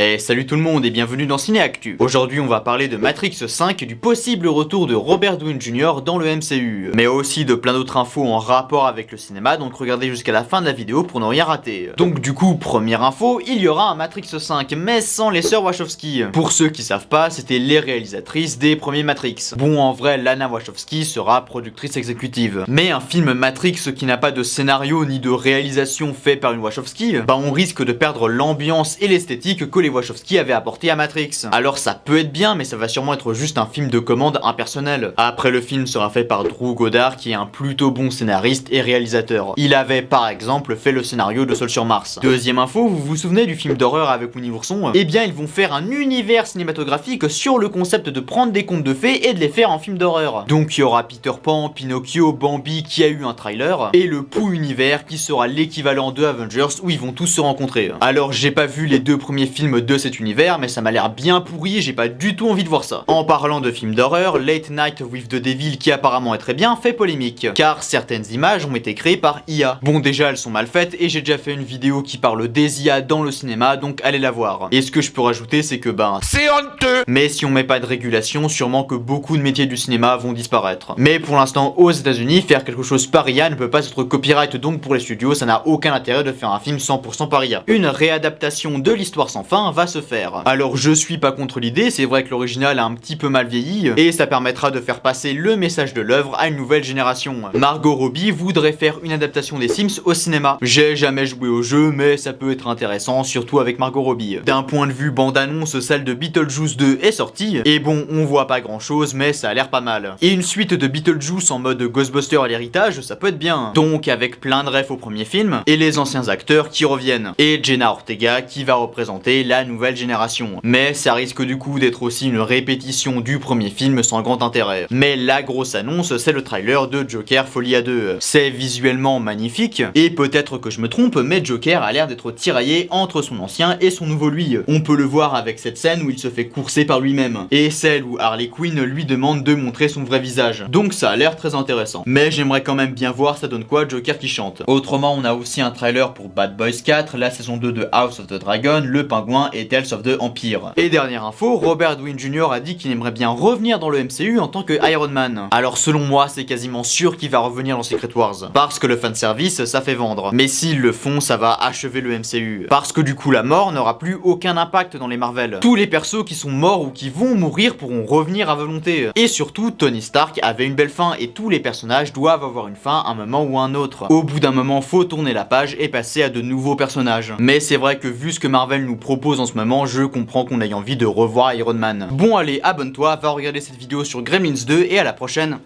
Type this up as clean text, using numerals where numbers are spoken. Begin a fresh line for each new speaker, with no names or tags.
Et salut tout le monde et bienvenue dans Ciné Actu. Aujourd'hui on va parler de Matrix 5 et du possible retour de Robert Downey Jr. dans le MCU. Mais aussi de plein d'autres infos en rapport avec le cinéma, donc regardez jusqu'à la fin de la vidéo pour ne rien rater. Donc du coup, première info, il y aura un Matrix 5 mais sans les sœurs Wachowski. Pour ceux qui savent pas, c'était les réalisatrices des premiers Matrix. Bon, en vrai, Lana Wachowski sera productrice exécutive. Mais un film Matrix qui n'a pas de scénario ni de réalisation fait par une Wachowski, bah on risque de perdre l'ambiance et l'esthétique que les Wachowski avaient apporté à Matrix. Alors ça peut être bien, mais ça va sûrement être juste un film de commande impersonnel. Après, le film sera fait par Drew Goddard, qui est un plutôt bon scénariste et réalisateur. Il avait par exemple fait le scénario de Seul sur Mars. Deuxième info, vous vous souvenez du film d'horreur avec Winnie Ourson? Eh bien ils vont faire un univers cinématographique sur le concept de prendre des contes de fées et de les faire en film d'horreur. Donc il y aura Peter Pan, Pinocchio, Bambi qui a eu un trailer, et le Pooh univers qui sera l'équivalent de Avengers où ils vont tous se rencontrer. Alors j'ai pas vu les deux premiers films de cet univers, mais ça m'a l'air bien pourri, j'ai pas du tout envie de voir ça. En parlant de films d'horreur, Late Night with the Devil, qui apparemment est très bien, fait polémique, car certaines images ont été créées par IA. Bon, déjà elles sont mal faites, et j'ai déjà fait une vidéo qui parle des IA dans le cinéma, donc allez la voir. Et ce que je peux rajouter, c'est que c'est honteux. Mais si on met pas de régulation, sûrement que beaucoup de métiers du cinéma vont disparaître. Mais pour l'instant, aux États-Unis, faire quelque chose par IA ne peut pas être copyright, donc pour les studios, ça n'a aucun intérêt de faire un film 100% par IA. Une réadaptation de l'Histoire sans fin va se faire. Alors je suis pas contre l'idée, c'est vrai que l'original a un petit peu mal vieilli, et ça permettra de faire passer le message de l'œuvre à une nouvelle génération. Margot Robbie voudrait faire une adaptation des Sims au cinéma. J'ai jamais joué au jeu, mais ça peut être intéressant, surtout avec Margot Robbie. D'un point de vue bande-annonce, celle de Beetlejuice 2 est sortie, et bon, on voit pas grand chose, mais ça a l'air pas mal. Et une suite de Beetlejuice en mode Ghostbuster à l'héritage, ça peut être bien. Donc avec plein de refs au premier film, et les anciens acteurs qui reviennent. Et Jenna Ortega qui va représenter la nouvelle génération. Mais ça risque du coup d'être aussi une répétition du premier film sans grand intérêt. Mais la grosse annonce, c'est le trailer de Joker Folie à 2. C'est visuellement magnifique, et peut-être que je me trompe, mais Joker a l'air d'être tiraillé entre son ancien et son nouveau lui. On peut le voir avec cette scène où il se fait courser par lui-même, et celle où Harley Quinn lui demande de montrer son vrai visage. Donc ça a l'air très intéressant. Mais j'aimerais quand même bien voir ça donne quoi Joker qui chante. Autrement, on a aussi un trailer pour Bad Boys 4, la saison 2 de House of the Dragon, Le Pingouin et Tales of the Empire. Et dernière info, Robert Downey Jr. a dit qu'il aimerait bien revenir dans le MCU en tant que Iron Man. Alors selon moi, c'est quasiment sûr qu'il va revenir dans Secret Wars, parce que le fanservice, ça fait vendre. Mais s'ils le font, ça va achever le MCU. Parce que du coup, la mort n'aura plus aucun impact dans les Marvel. Tous les persos qui sont morts ou qui vont mourir pourront revenir à volonté. Et surtout, Tony Stark avait une belle fin, et tous les personnages doivent avoir une fin à un moment ou un autre. Au bout d'un moment, faut tourner la page et passer à de nouveaux personnages. Mais c'est vrai que vu ce que Marvel nous propose en ce moment, je comprends qu'on ait envie de revoir Iron Man. Bon allez, abonne-toi, va regarder cette vidéo sur Gremlins 2 et à la prochaine.